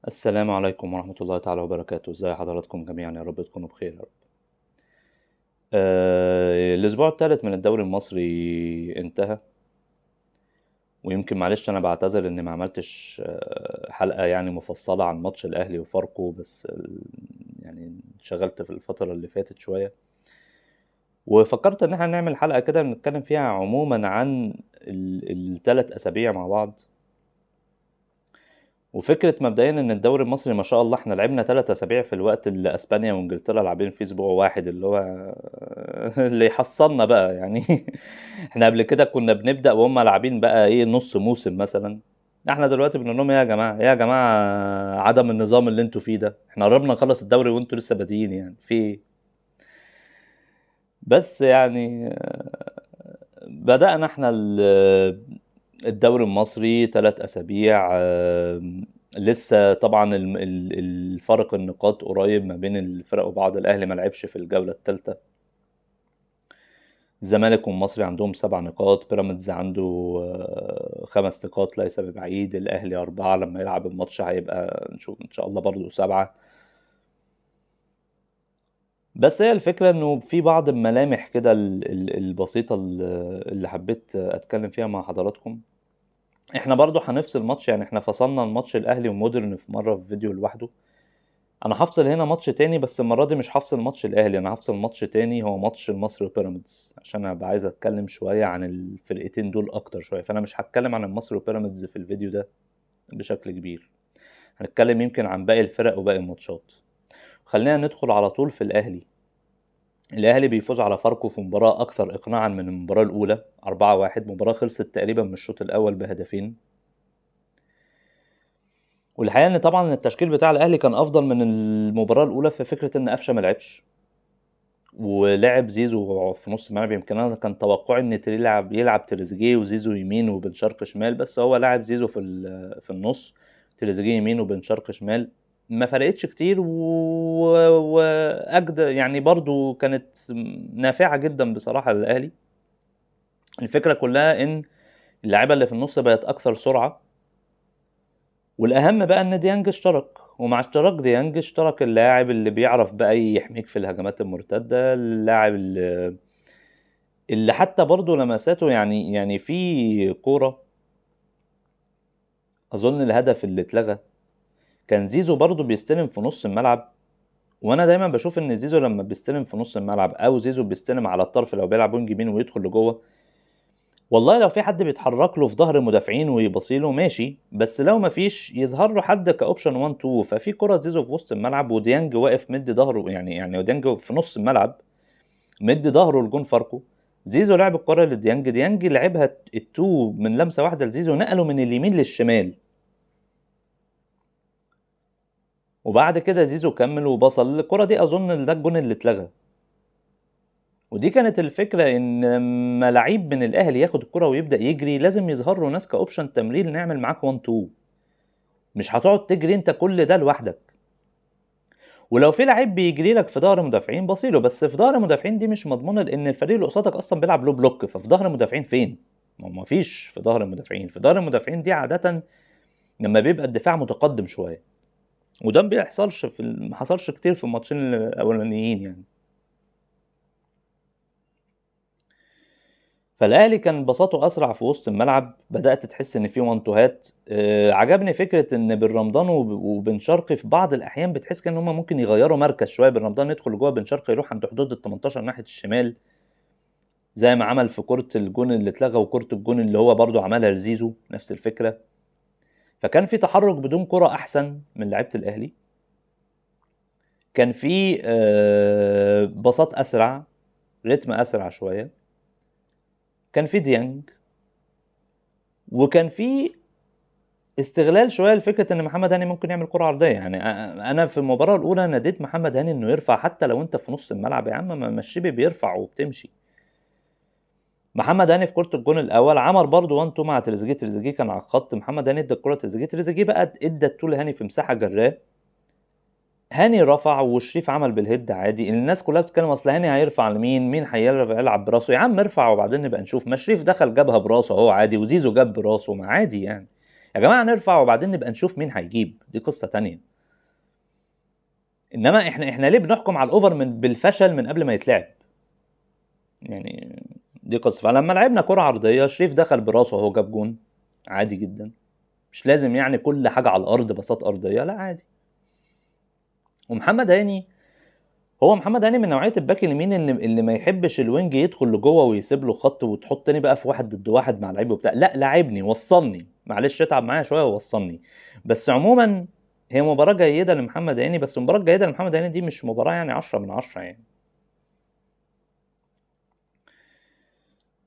السلام عليكم ورحمة الله تعالى وبركاته، ازي حضراتكم جميعا؟ يا رب تكونوا بخير يا رب. الأسبوع الثالث من الدوري المصري انتهى، ويمكن معلش أنا بعتذر إني ما عملتش حلقة يعني مفصلة عن ماتش الأهلي وفاركو، بس يعني انشغلت في الفترة اللي فاتت شوية، وفكرت إن احنا نعمل حلقة كده نتكلم فيها عموما عن الثلاث أسابيع مع بعض. وفكرة مبدئيا ان الدوري المصري ما شاء الله احنا لعبنا 3 اسابيع في الوقت اللي اسبانيا وانجلترا لاعبين فيه اسبوع واحد، اللي هو اللي يحصلنا بقى يعني. احنا قبل كده كنا بنبدأ وهم لاعبين بقى ايه نص موسم مثلا. احنا دلوقتي بنقول لهم يا جماعة يا جماعة، عدم النظام اللي انتوا فيه ده، احنا قربنا نخلص الدوري وانتوا لسه بادئين، يعني في ايه؟ بس يعني بدأنا احنا الدوري المصري 3 أسابيع. لسه طبعا الفرق النقاط قريب ما بين الفرق وبعض. الأهلي ما لعبش في الجولة الثالثة. الزمالك والمصري عندهم 7 نقاط، بيراميدز عنده 5 نقاط ليس ببعيد، الأهلي 4، لما يلعب الماتش هيبقى نشوف إن شاء الله برضو 7. بس هي الفكرة إنه في بعض الملامح كده البسيطة اللي حبيت أتكلم فيها مع حضراتكم. احنا برضو هنفصل ماتش، يعني احنا فصلنا الماتش الاهلي ومودرن في مره في فيديو لوحده. انا هفصل هنا ماتش تاني، بس المره دي مش هفصل ماتش الاهلي، انا هفصل ماتش تاني هو ماتش المصري وبيراميدز، عشان انا عايز اتكلم شويه عن الفرقتين دول اكتر شويه، فانا مش هتكلم عن المصري وبيراميدز في الفيديو ده بشكل كبير. هنتكلم يمكن عن باقي الفرق وباقي الماتشات. خلينا ندخل على طول في الاهلي. الاهلي بيفوز على فاركو في مباراه اكثر اقناعا من المباراه الاولى 4-1، مباراه خلصت تقريبا من الشوط الاول بهدفين. والحقيقة ان طبعا التشكيل بتاع الاهلي كان افضل من المباراة الاولى، في فكرة ان قفشة ما لعبش ولعب زيزو في نص الملعب. يمكن انا كان توقعي ان يلعب تريزيجيه وزيزو يمين وبن شرقي شمال، بس هو لعب زيزو في النص، تريزيجيه يمين وبن شرقي شمال. ما فرقتش كتير واجد يعني، برضو كانت نافعة جدا بصراحة للاهلي. الفكرة كلها ان اللعيبة اللي في النص بقت اكثر سرعة، والاهم بقى ان ديانج اشترك، ومع اشتراك ديانج اشترك اللاعب اللي بيعرف بقى يحميك في الهجمات المرتدة، اللاعب اللي حتى برضه لمساته، يعني في كورة اظن الهدف اللي اتلغى كان زيزو برضه بيستلم في نص الملعب. وانا دايما بشوف ان زيزو لما بيستلم في نص الملعب، او زيزو بيستلم على الطرف لو بيلعب وينج يمين ويدخل لجوه، والله لو في حد بيتحرك له في ظهر المدافعين ويبصيله ماشي، بس لو ما فيش يظهر له حد كاوبشن 1 2. ففي كرة زيزو في وسط الملعب وديانج واقف مدي ظهره، يعني ديانج في نص الملعب مدي ظهره لجون فاركو. زيزو لعب الكرة لديانج، ديانج لعبها التو من لمسة واحدة لزيزو، نقله من اليمين للشمال، وبعد كده زيزو كمل وبصل الكرة دي. اظن ده الجون اللي اتلغى. ودي كانت الفكرة، ان لما لعيب من الاهلي ياخد الكرة ويبدأ يجري لازم يظهر له ناس كاوبشن تمرير نعمل معاك 1 2. مش هتقعد تجري انت كل ده لوحدك. ولو في لعيب بيجري لك في ظهر مدافعين بصيله، بس في ظهر مدافعين دي مش مضمونه، لان الفريق اللي قصادك اصلا بيلعب لو بلوك، ففي ظهر مدافعين فين؟ ما فيش في ظهر المدافعين. في ظهر المدافعين دي عاده لما بيبقى الدفاع متقدم شويه، وده ما بيحصلش ما حصلش كتير في الماتشين الاولانيين يعني. فالاهلي كان بساطه اسرع في وسط الملعب، بدات تحس ان في وانتوهات. عجبني فكره ان بن رمضان وبن شرقي في بعض الاحيان بتحس كان هم ممكن يغيروا مركز شويه، بن رمضان يدخل جوه، بن شرقي يروح عند حدود ال 18 ناحيه الشمال، زي ما عمل في كرة الجون اللي اتلغى وكرة الجون اللي هو برضو عملها لزيزو نفس الفكرة. فكان في تحرك بدون كرة احسن من لعيبة الاهلي، كان في بساط اسرع، رتم اسرع شوية، كان في ديانج، وكان في استغلال شويه لفكره ان محمد هاني ممكن يعمل كره عرضيه. يعني انا في المباراه الاولى ناديت محمد هاني انه يرفع، حتى لو انت في نص الملعب يا عم ما مشيبي بيرفع وبتمشي. محمد هاني في كرة الجون الاول عمل برضه 1 2 مع تريزيجيه، تريزيجيه كان على الخط، محمد هاني ادى الكرة تريزيجيه، تريزيجيه بقى ادى التول هاني في مساحة جراه، هاني رفع وشريف عمل بالهيد عادي. الناس كلها بتتكلم اصل هاني هيرفع لمين، مين هيلعب براسه، يا عم ارفع وبعدين نبقى نشوف. ما شريف دخل جابها براسه اهو عادي، وزيزو جاب براسه ما عادي يعني. يا جماعه نرفع وبعدين نبقى نشوف مين هيجيب، دي قصه تانية. انما احنا ليه بنحكم على الاوفر بالفشل من قبل ما يتلعب؟ يعني دي قصه. فلما لعبنا كره عرضيه شريف دخل براسه اهو جاب جون عادي جدا، مش لازم يعني كل حاجه على الارض بساط ارضيه، لا عادي. ومحمد هاني، هو محمد هاني من نوعيه الباك اليمين اللي ما يحبش الوينج يدخل لجوه ويسيب له خط وتحطني بقى في واحد ضد واحد مع لعيب وبتاع، لا لعبني وصلني، معلش اتعب معايا شويه ووصلني. بس عموما هي مباراه جيده لمحمد هاني، بس المباراه الجيده لمحمد هاني دي مش مباراه يعني 10 من 10 يعني.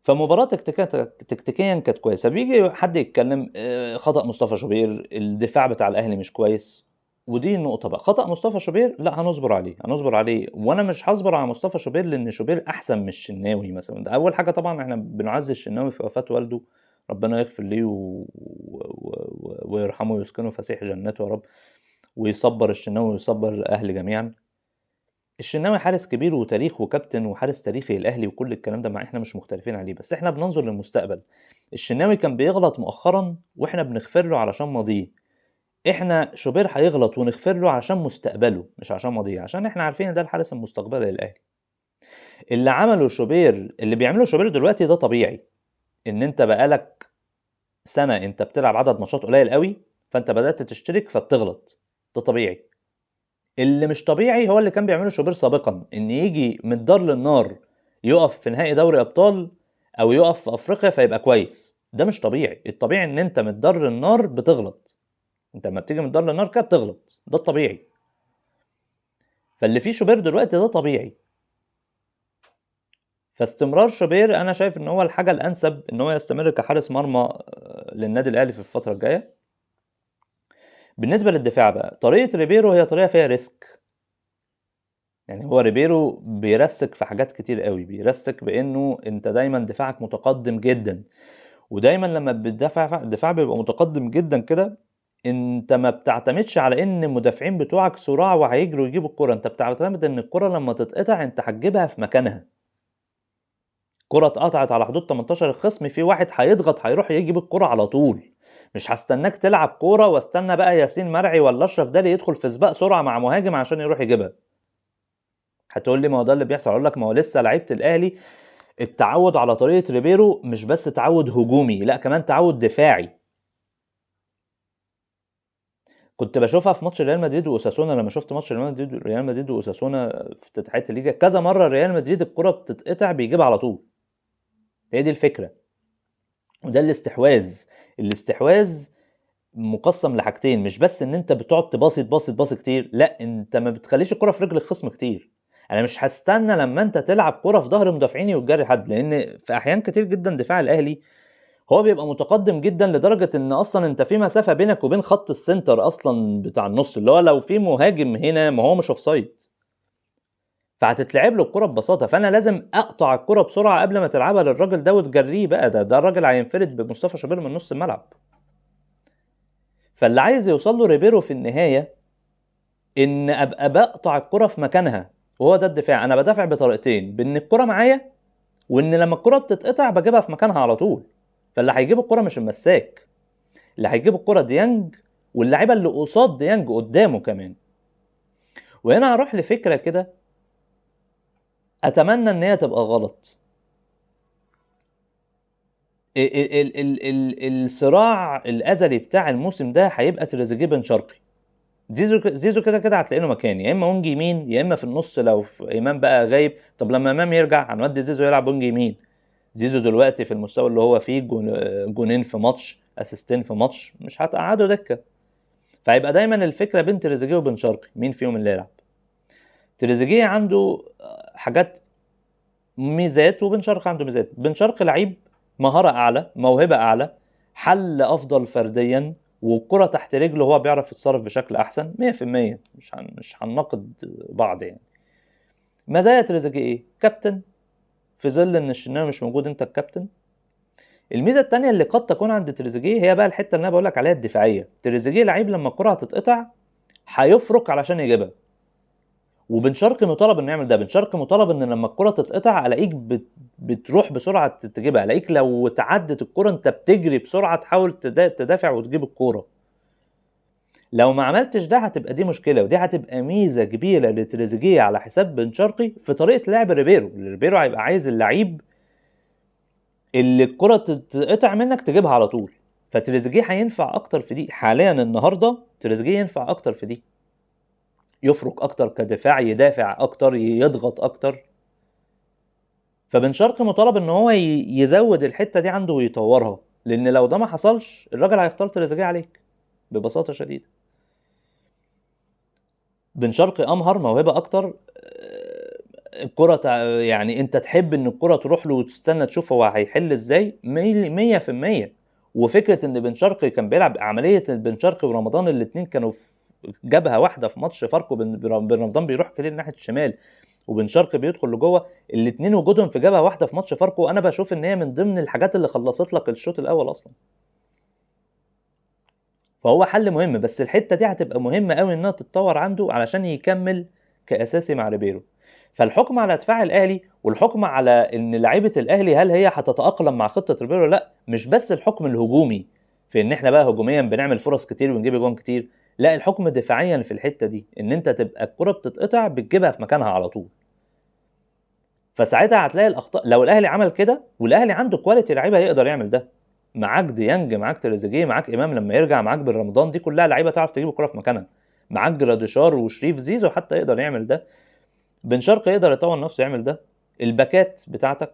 فمباراه تكتيكيا كانت كويسه. بيجي حد يتكلم خطأ مصطفى شوبير، الدفاع بتاع الاهلي مش كويس، ودي النقطه بقى. خطأ مصطفى شوبير لا هنصبر عليه، هنصبر عليه، وانا مش هصبر على مصطفى شوبير لان شوبير احسن من الشناوي مثلا. ده اول حاجه طبعا، احنا بنعزي الشناوي في وفاه والده، ربنا يغفر ليه ويرحمه ويسكنه فسيح جناته يا رب، ويصبر الشناوي ويصبر الاهل جميعا. الشناوي حارس كبير وتاريخ وكابتن وحارس تاريخي للاهلي وكل الكلام ده، مع احنا مش مختلفين عليه، بس احنا بننظر للمستقبل. الشناوي كان بيغلط مؤخرا واحنا بنغفر له علشان ماضيه، احنا شوبير هيغلط ونغفر له عشان مستقبله مش عشان ماضيه، عشان احنا عارفين ان ده الحارس المستقبلي للاهلي. اللي عمله شوبير، اللي بيعمله شوبير دلوقتي ده طبيعي، ان انت بقالك سنه انت بتلعب عدد ماتشات قليل قوي، فانت بدات تشترك فبتغلط، ده طبيعي. اللي مش طبيعي هو اللي كان بيعمله شوبير سابقا، ان يجي من الدار للنار، يقف في نهائي دوري ابطال او يقف في افريقيا فيبقى كويس، ده مش طبيعي. الطبيعي ان انت من الدار للنار بتغلط، انت لما بتيجي من الدار للنار كده بتغلط، ده الطبيعي. فاللي فيه شوبير دلوقتي ده طبيعي. فاستمرار شوبير انا شايف ان هو الحاجه الانسب ان هو يستمر كحارس مرمى للنادي الاهلي في الفتره الجايه. بالنسبه للدفاع بقى، طريقه ريبيرو هي طريقه فيها ريسك. يعني هو ريبيرو بيرسك في حاجات كتير قوي، بيرسك بانه انت دايما دفاعك متقدم جدا، ودايما لما بتدافع الدفاع بيبقى متقدم جدا كده، انت ما بتعتمدش على ان المدافعين بتوعك صراع وهيجروا يجيبوا الكرة، انت بتعتمد ان الكرة لما تتقطع انت هتجيبها في مكانها. كرة اتقطعت على حدود 18 الخصم، في واحد هيضغط هيروح يجيب الكرة على طول، مش هستناك تلعب كورة واستنى بقى ياسين مرعي ولا اشرف دالي يدخل في سباق سرعة مع مهاجم عشان يروح يجيبها. هتقول لي ما هو ده اللي بيحصل، اقول لك ما هو لسه لعيبه الاهلي التعود على طريقه ريبيرو مش بس تعود هجومي، لا كمان تعود دفاعي. كنت بشوفها في ماتش ريال مدريد واوساسونا، لما شفت ماتش ريال مدريد واوساسونا في افتتاحيه الليجا كذا مره ريال مدريد الكره بتتقطع بيجيبها على طول. هي دي الفكره، وده الاستحواذ مقسم لحاجتين، مش بس ان انت بتقعد تباصي كتير، لا انت ما بتخليش الكره في رجل الخصم كتير. انا مش هستنى لما انت تلعب كره في ظهر مدافعيني وتجري حد، لان في احيان كتير جدا دفاع الاهلي هو بيبقى متقدم جدا لدرجه ان اصلا انت في مسافه بينك وبين خط السنتر اصلا بتاع النص، اللي هو لو في مهاجم هنا ما هو مش اوفسايد، فهتتلعب له الكره ببساطه. فانا لازم اقطع الكره بسرعه قبل ما تلعبها للراجل ده وتجريه بقى، ده الراجل هينفرد بمصطفى شوبير من نص الملعب. فاللي عايز يوصل له ريبيرو في النهايه ان ابقى بقطع الكره في مكانها، وهو ده الدفاع. انا بدافع بطريقتين، بان الكره معايا، وان لما الكره بتتقطع بجيبها في مكانها على طول. فاللي هيجيب الكره مش المساك، اللي هيجيب الكره ديانج واللاعيبه اللي قصاد ديانج قدامه كمان. وهنا هروح لفكره كده اتمنى ان هي تبقى غلط. الصراع الازلي بتاع الموسم ده هيبقى تريزيجيه بن شرقي. زيزو كده كده هتلاقي له مكان، يا اما وينج يمين يا اما في النص لو في امام بقى غايب. طب لما امام يرجع هنودي زيزو يلعب وينج يمين. زيزو دلوقتي في المستوى اللي هو فيه جونين في ماتش، اسيستين في ماتش، مش هتقعده دكه. فهيبقى دايما الفكره بين تريزيجيه وبن شرقي مين فيهم اللي يلعب. تريزيجيه عنده حاجات ميزات وبن شرقي عنده ميزات. بن شرقي لعيب مهاره اعلى، موهبه اعلى، حل افضل فرديا، والكره تحت رجله هو بيعرف يتصرف بشكل احسن 100%، مش هنناقض بعض يعني. مزايا تريزيجيه ايه؟ كابتن، في ظل ان الشناوي مش موجود انت الكابتن. الميزه الثانيه اللي قد تكون عند تريزيجيه هي بقى الحته اللي انا بقول لك عليها الدفاعيه. تريزيجيه لعيب لما الكره هتتقطع هيفرك علشان يجيبها، وبن شرقي مطالب انه يعمل ده. بن شرقي مطالب ان لما الكره تتقطع الاقيك بتروح بسرعه تجيبها، الاقيك لو تعدت الكره انت بتجري بسرعه تحاول تدافع وتجيب الكوره. لو ما عملتش ده هتبقى دي مشكله، ودي هتبقى ميزه كبيره لتريزيجيه على حساب بن شرقي في طريقه لعب ريبيرو. ريبيرو هيبقى عايز اللعيب اللي الكره تتقطع منك تجيبها على طول، فتريزيجيه هينفع اكتر في دي. حاليا النهارده تريزيجيه ينفع اكتر في دي، يفرق اكتر كدفاع، يدافع اكتر، يضغط اكتر. فبن شرقي مطالب ان هو يزود الحته دي عنده ويطورها، لان لو ده ما حصلش الراجل هيختار تريزيجيه عليك ببساطه شديده. بن شرقي امهر، موهبه اكتر، الكره يعني انت تحب ان الكره تروح له وتستنى تشوف هو هيحل ازاي 100%. وفكره ان بن شرقي كان بيلعب عمليه، بن شرقي ورمضان الاثنين كانوا في جبهه واحده في ماتش فاركو، بن رمضان بيروح كتير ناحيه الشمال وبن شرقي بيدخل لجوه، الاثنين وجودهم في جبهه واحده في ماتش فاركو انا بشوف ان هي من ضمن الحاجات اللي خلصت لك الشوط الاول اصلا. فهو حل مهم، بس الحته دي هتبقى مهمه قوي انها تتطور عنده علشان يكمل كاساسي مع ريبيرو. فالحكم على دفاع الاهلي والحكم على ان لعيبه الاهلي هل هي هتتاقلم مع خطه ريبيرو، لا مش بس الحكم الهجومي في ان احنا بقى هجوميا بنعمل فرص كتير ونجيب جوان كتير، لا الحكم دفاعيا في الحته دي ان انت تبقى الكره بتتقطع بتجيبها في مكانها على طول. فساعتها هتلاقي الاخطاء لو الاهلي عمل كده، والاهلي عنده كواليتي لعيبه يقدر يعمل ده، معاك ديانج، معاك تريزيجيه، معاك امام لما يرجع، معاك بن رمضان، دي كلها لعيبه تعرف تجيب الكره في مكانها، معاك جراديشار وشريف، زيزو حتى يقدر يعمل ده، بن شرقي يقدر يطور نفسه يعمل ده، الباكات بتاعتك.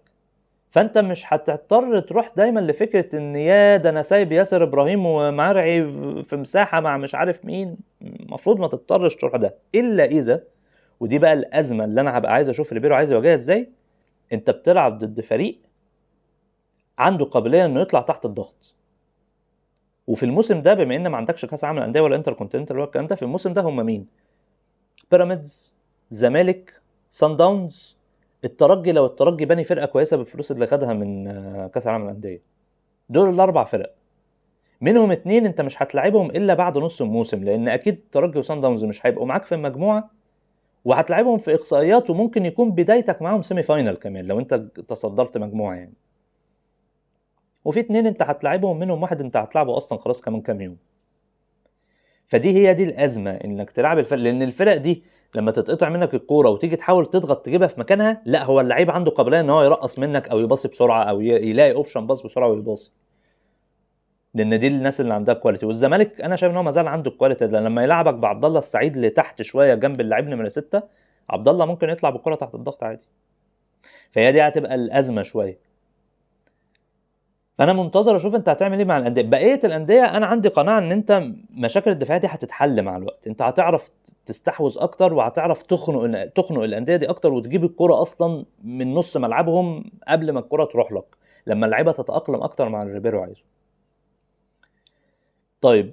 فانت مش هتضطر تروح دايما لفكره ان يا ده انا سايب ياسر ابراهيم ومرعي في مساحه مع مش عارف مين. المفروض ما تضطرش تروح ده الا اذا، ودي بقى الازمه اللي انا هبقى عايز اشوف ريبيرو عايز يواجهها ازاي، انت بتلعب ضد فريق عنده قابليه انه يطلع تحت الضغط. وفي الموسم ده بما ان ما عندكش كاس عالم الانديه ولا انتر كونتيننتال ولا الكلام ده، في الموسم ده هم مين؟ بيراميدز، زمالك، سان داونز، الترجي لو الترجي بني فرقه كويسه بالفلوس اللي خدها من كاس العالم للانديه. دول الاربع فرق، منهم اتنين انت مش هتلاعبهم الا بعد نص الموسم، لان اكيد الترجي وسان داونز مش هيبقوا معاك في المجموعه، وهتلاعبهم في اقصائيات، وممكن يكون بدايتك معاهم سيمي فاينال كمان لو انت تصدرت مجموعه يعني. وفي اتنين انت هتلاعبهم منهم واحد انت هتلعبه اصلا خلاص كمان كام يوم. فدي هي دي الازمه، انك تلعب الفرق، لان الفرق دي لما تتقطع منك الكوره وتيجي تحاول تضغط تجيبها في مكانها، لا هو اللعيب عنده قابليه ان هو يرقص منك او يباصي بسرعه او يلاقي اوبشن باص بسرعه ويباصي، لان دي الناس اللي عندها كواليتي. والزمالك انا شايف ان هو ما زال عنده الكواليتي ده، لما يلعبك بعبد الله السعيد لتحت شويه جنب اللعيب نمره 6، عبد الله ممكن يطلع بالكره تحت الضغط عادي. فهي دي هتبقى الازمه شويه. فانا منتظر اشوف انت هتعمل ايه مع الانديه، بقيه الانديه انا عندي قناعه ان انت مشاكل الدفاعيه دي هتتحل مع الوقت، انت هتعرف تستحوذ اكتر وهتعرف تخنق الانديه دي اكتر وتجيب الكره اصلا من نص ملعبهم قبل ما الكره تروح لك، لما اللعيبه تتاقلم اكتر مع اللي ريبيرو عايزه. طيب،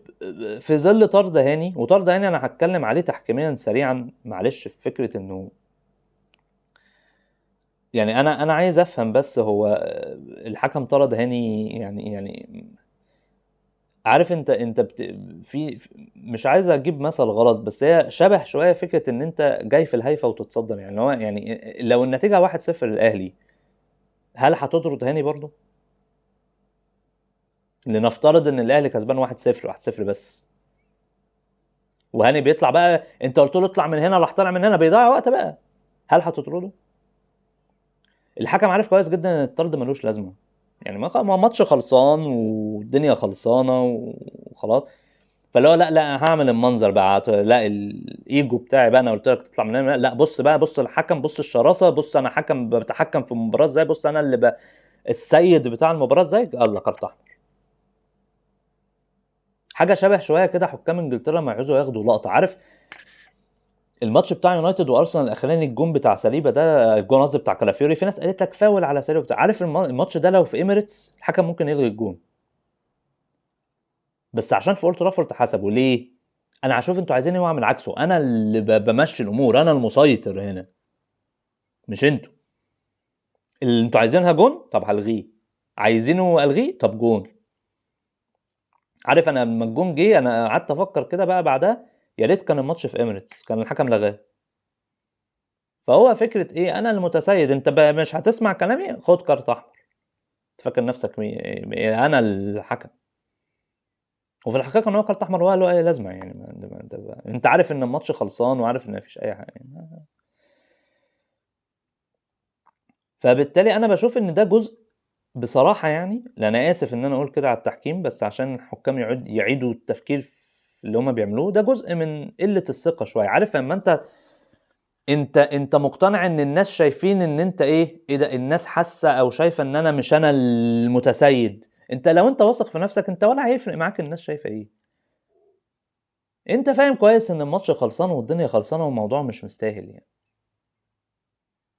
في ظل طرد هاني، وطرد هاني انا هتكلم عليه تحكيميا سريعا معلش، في فكره انه يعني انا عايز افهم بس هو الحكم طرد هاني يعني عارف انت مش عايز اجيب مثل غلط، بس هي شبه شويه فكره ان انت جاي في الهايفه وتتصدر، يعني هو يعني لو النتيجه 1-0 للاهلي هل هتطرد هاني برضه؟ لنفترض ان الاهلي كسبان 1-0 1-0 بس، وهاني بيطلع بقى، انت قلت له اطلع من هنا راح طالع من هنا بيضيع وقت بقى، هل هتطرده؟ الحكم عارف كويس جدا ان الطرد ملوش لازمه، يعني ما ماتش خلصان والدنيا خلصانه وخلاص. فاللي هو لا هعمل المنظر بقى، لا الايجو بتاعي بقى، انا قلت لك تطلع من هنا، لا بص بقى، بص الحكم، بص الشراسه، بص انا حكم بتحكم في المباراه ازاي، بص انا اللي السيد بتاع المباراه ازاي، الله كارت احمر. حاجه شبه شويه كده حكام انجلترا لما يعوزوا ياخدوا لقطه، عارف الماتش بتاع يونايتد وارسنال الاخراني، الجون بتاع ساليبا ده، الجون قصدي بتاع كالافيوري، في ناس قالت لك فاول على ساليبا بتاع، عارف الماتش ده لو في ايميريتس الحكم ممكن يلغي الجون، بس عشان في اولد ترافورد حسبه ليه؟ انا هشوف انتوا عايزين ايه واعمل عكسه، انا اللي بمشي الامور، انا المسيطر هنا مش انتوا. اللي انتوا عايزينها جون، طب هلغيه، عايزينه الغيه، طب جون. عارف انا لما الجون جه انا قعدت افكر كده بقى بعدها، يا ريت كان الماتش في ايميريتس كان الحكم لغاه. فهو فكره ايه، انا المتسيد، انت مش هتسمع كلامي، خد كارت احمر. تفكر نفسك انا الحكم. وفي الحقيقه ان هو كارت احمر هو له اي لازمه يعني، انت عارف ان الماتش خلصان وعارف ان مفيش اي حاجه يعني. فبالتالي انا بشوف ان ده جزء بصراحه يعني، لا انا اسف ان انا اقول كده على التحكيم، بس عشان الحكام يعيدوا التفكير في اللي هم بيعملوه، ده جزء من قله الثقه شويه. عارف لما انت مقتنع ان الناس شايفين ان انت ايه ده، الناس حاسه او شايفه ان انا مش انا المتسيد. انت لو انت واثق في نفسك، انت ولا هيفرق معاك الناس شايفه ايه. انت فاهم كويس ان الماتش خلصان والدنيا خلصانه والموضوع مش مستاهل يعني.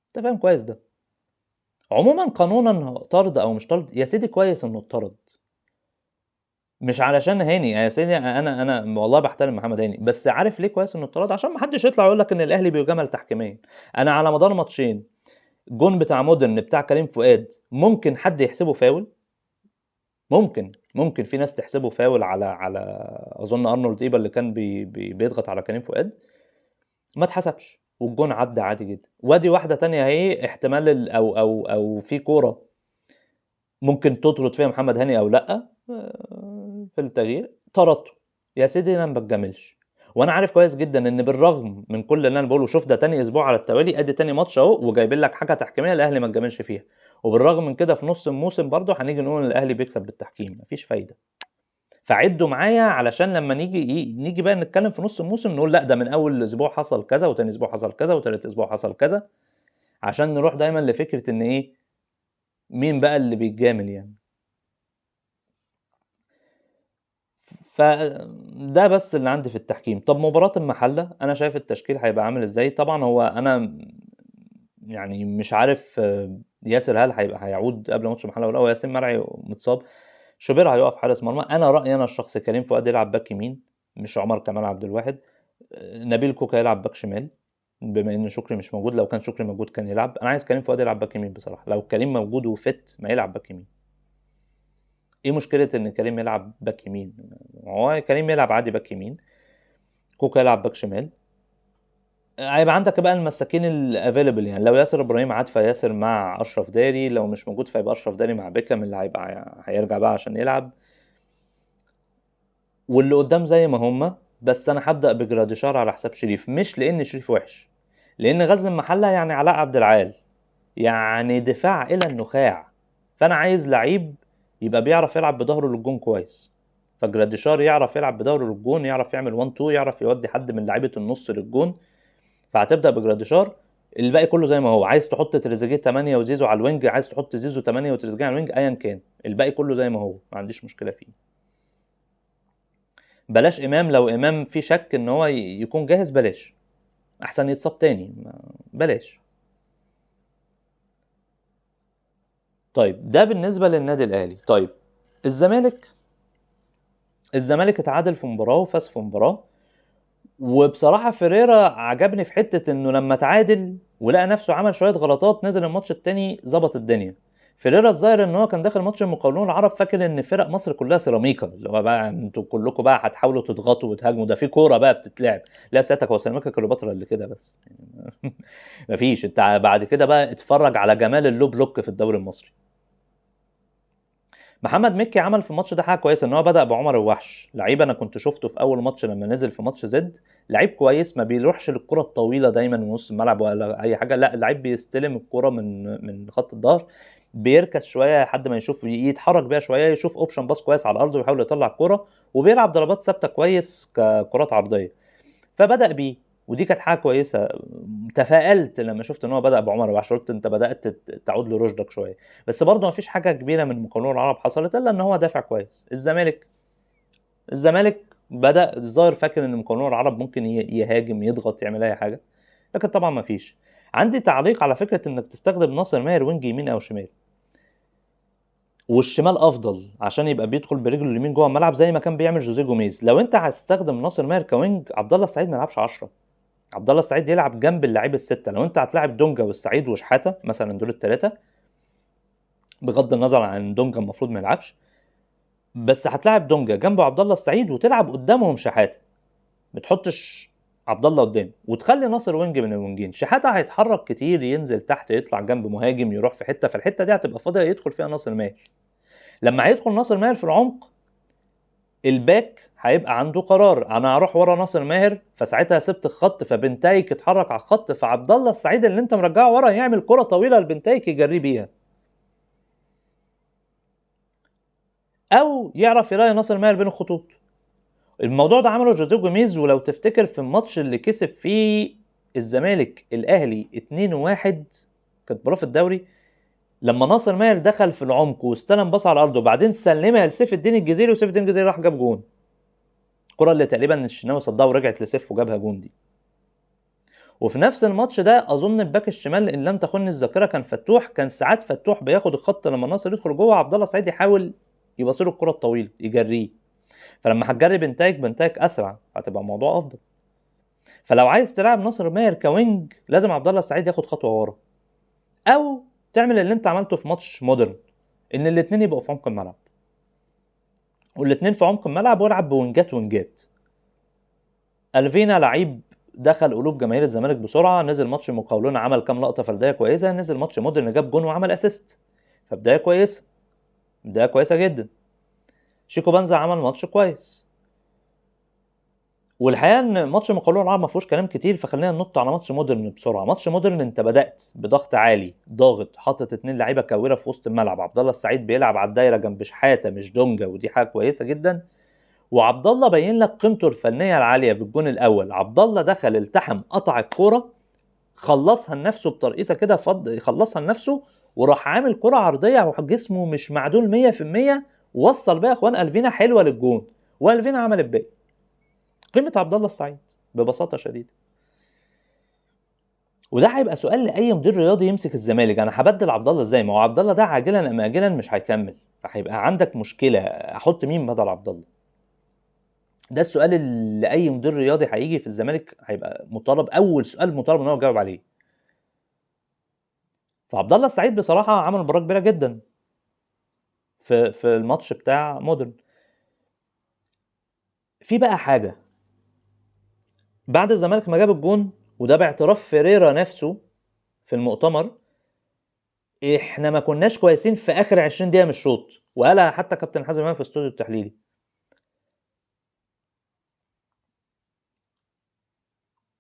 انت فاهم كويس ده. عموما قانونا طرد او مش طرد يا سيدي، كويس انه اتطرد. مش علشان هاني يا سيدي، انا والله بحترم محمد هاني، بس عارف ليه كويس انه اتطرد؟ عشان ما حدش يطلع يقول لك ان الاهلي بيجامل تحكيميا. انا على مدار ماتشين، جون بتاع مودرن بتاع كريم فؤاد ممكن حد يحسبه فاول، ممكن في ناس تحسبه فاول على اظن ارنولد ايبا اللي كان بيضغط على كريم فؤاد، ما اتحسبش والجون عدى عادي جدا. وادي واحده تانية اهي، احتمال او في كوره ممكن تطرد فيها محمد هاني او لا، في التغيير طردته. يا سيدي انا ما بتجاملش، وانا عارف كويس جدا ان بالرغم من كل اللي انا بقوله، شوف ده تاني اسبوع على التوالي، ادي تاني ماتش اهو وجايبين لك حاجه تحكيميه الاهلي ما اتجاملش فيها، وبالرغم من كده في نص الموسم برضه هنيجي نقول ان الاهلي بيكسب بالتحكيم، مفيش فايده. فعدوا معايا علشان لما نيجي بقى نتكلم في نص الموسم نقول لا ده من اول اسبوع حصل كذا، وتاني اسبوع حصل كذا، وتالت اسبوع حصل كذا، عشان نروح دايما لفكره ان ايه، مين بقى اللي بيتجامل يعني. فده بس اللي عندي في التحكيم. طب مباراة المحلة انا شايف التشكيل هيبقى عامل ازاي. طبعا هو انا يعني مش عارف ياسر هل هيعود قبل ماتش المحلة ولا هو ياسين مرعي متصاب. شوبير هيقف حارس مرمى. انا رأيي انا الشخصي كريم فؤاد يلعب باك يمين، مش عمر كمال عبد الواحد. نبيل كوكا يلعب باك شمال بما ان شكري مش موجود. لو كان شكري موجود كان يلعب. انا عايز كريم فؤاد يلعب باك يمين بصراحة. لو كريم موجود وفت ما يلعب باك يمين. ايه مشكلة ان كريم يلعب باك يمين؟ هو كريم يلعب عادي باك يمين، كوكا يلعب باك شمال. هيبقى عندك بقى المساكين الافيلبل يعني. لو ياسر ابراهيم عاد فياسر مع اشرف داري، لو مش موجود فيبقى اشرف داري مع بيكم اللي هيرجع بقى عشان يلعب. واللي قدام زي ما هما، بس انا هبدا بجراديشار على حساب شريف، مش لان شريف وحش، لان غزل المحله يعني علاء عبد العال، يعني دفاع الى النخاع. فانا عايز لعيب يبقى بيعرف يلعب بظهره للجون كويس. فجراديشار يعرف يلعب بظهره للجون، يعرف يعمل 1 2، يعرف يودي حد من لعيبه النص للجون. فهتبدا بجراديشار. الباقي كله زي ما هو. عايز تحط تريزيجيه 8 وزيزو على الوينج، عايز تحط زيزو 8 وتريزيجيه على الوينج، ايا كان الباقي كله زي ما هو، ما عنديش مشكله فيه. بلاش امام، لو امام في شك ان هو يكون جاهز بلاش، احسن يتصاب تاني، بلاش. طيب ده بالنسبه للنادي الاهلي. طيب الزمالك، الزمالك اتعادل في مباراه وفاز في مباراه. وبصراحه فيريرا عجبني في حته انه لما تعادل ولقى نفسه عمل شويه غلطات، نزل الماتش التاني ظبط الدنيا. فيريرا الظاهر ان هو كان داخل ماتش المقاولون العرب فاكر ان فرق مصر كلها سيراميكا، اللي هو بقى انتوا كلكم بقى هتحاولوا تضغطوا وتهاجموا، ده في كوره بقى بتتلعب. لا ساعتك هو سيراميكا كليوباترا اللي كده بس. مفيش. انت بعد كده بقى اتفرج على جمال اللو بلوك في الدوري المصري. محمد مكي عمل في الماتش ده حاجه كويسه، ان هو بدا بعمر الوحش، لعيب انا كنت شفته في اول ماتش لما نزل في ماتش زد. لعيب كويس، ما بيروحش للكره الطويله دايما من نص الملعب ولا اي حاجه، لا لعيب بيستلم الكره من خط الظهر، بيركز شويه لحد ما يشوف يتحرك بيها شويه، يشوف اوبشن باس كويس على الارض ويحاول يطلع الكره، وبيلعب ضربات ثابته كويس ككرات عرضيه. فبدا بيه، ودي كانت حاجه كويسه. تفائلت لما شفت ان هو بدا بعمر الوحش، قلت انت بدات تعود لرشدك شويه. بس برضه ما فيش حاجه كبيره من المقاولون العرب حصلت الا ان هو دافع كويس. الزمالك بدا الظاهر فاكر ان المقاولون العرب ممكن يهاجم يضغط يعمل اي حاجه، لكن طبعا ما فيش. عندي تعليق على فكره انك تستخدم ناصر ماهر وينج يمين او شمال، والشمال افضل عشان يبقى بيدخل برجله اليمين جوه الملعب زي ما كان بيعمل جوزيه جوميز. لو انت هتستخدم ناصر ماهر كوينج، عبد الله السعيد ما يلعبش 10. عبد الله السعيد يلعب جنب اللعيب السته. لو انت هتلاعب دونجا والسعيد وشحاته مثلا، دول الثلاثه، بغض النظر عن دونجا المفروض ما يلعبش، بس هتلاعب دونجا جنبه عبد الله السعيد وتلعب قدامهم شحاته. ما تحطش عبد الله قدام وتخلي ناصر وينج من الوينجين. شحاته هيتحرك كتير، ينزل تحت، يطلع جنب مهاجم، يروح في حته، فالحته دي هتبقى فاضيه يدخل فيها ناصر ماهر. لما هيدخل ناصر ماهر في العمق، الباك هيبقى عنده قرار، انا هروح ورا ناصر ماهر، فساعتها سبت الخط، فبنتايك اتحرك على الخط، فعبد الله السعيد اللي انت مرجعه ورا يعمل كره طويله لبنتايك يجري بيها، او يعرف يلاقي ناصر ماهر بين الخطوط. الموضوع ده عمله جوزيه جوميز، ولو تفتكر في الماتش اللي كسب فيه الزمالك الاهلي 2-1 كانت مباراه في الدوري، لما ناصر ماهر دخل في العمق واستلم باص على الارض وبعدين سلمها لسيف الدين الجزيري، وسيف الدين الجزيري راح جاب جون. الكره اللي تقريبا الشناوي صدها ورجعت لسيف وجابها جون دي. وفي نفس الماتش ده اظن الباك الشمال ان لم تخن الذاكره كان فتوح، كان ساعات فتوح بياخد الخط لما ناصر يدخل جوه، عبد الله السعيد يحاول يباصي له الكره الطويله يجريه، فلما هتجري بنتايك اسرع هتبقى الموضوع افضل. فلو عايز تلعب ناصر ماهر كوينج لازم عبد الله السعيد ياخد خطوه ورا، او تعمل اللي انت عملته في ماتش مودرن، ان الاثنين يبقوا في عمق الملعب، والاثنين في عمق الملعب والعب بوينجات. الفينا لعيب دخل قلوب جماهير الزمالك بسرعه، نزل ماتش مقاولون عمل كام لقطه فرديه كويسه، نزل ماتش مودرن جاب جون وعمل اسيست، فبدايه كويسه، بدايه كويسه جدا. شيكو بنزا عمل ماتش كويس. والحقيقه ان ماتش مقاولون العرب ما فيهوش كلام كتير، فخلينا ننط على ماتش مودرن بسرعه. ماتش مودرن انت بدات بضغط عالي، ضاغط، حاطط 2 لعيبه كويره في وسط الملعب، عبد الله السعيد بيلعب على الدايره جنب شحاته مش دونجا، ودي حاجه كويسه جدا. وعبد الله بين لك قيمته الفنيه العاليه بالجون الاول. عبد الله دخل التحم قطع الكوره، خلصها لنفسه بترقيصه كده، خلصها لنفسه، وراح عامل كره عرضيه وجسمه مش معدول 100%، ووصل بيها اخوان الفينا حلوه للجون، والفينا عمل الباقي. قيمه عبد الله السعيد ببساطه شديده. وده هيبقى سؤال لاي مدير رياضي يمسك الزمالك، انا هبدل عبد الله ازاي؟ ما هو عبد الله ده عاجلا ام اجلا مش هيكمل، فهيبقى عندك مشكله، احط مين بدل عبد الله؟ ده السؤال اللي اي مدير رياضي هيجي في الزمالك هيبقى مطالب، اول سؤال مطالب ان هو يجاوب عليه. فعبد الله السعيد بصراحه عمل مباراه كبيره جدا في الماتش بتاع مودرن. في بقى حاجه بعد الزمالك ما جاب الجون، وده باعتراف فيريرا نفسه في المؤتمر، احنا ما كناش كويسين في اخر 20 دقيقه من الشوط، وقالها حتى كابتن حازم امام في الاستوديو التحليلي.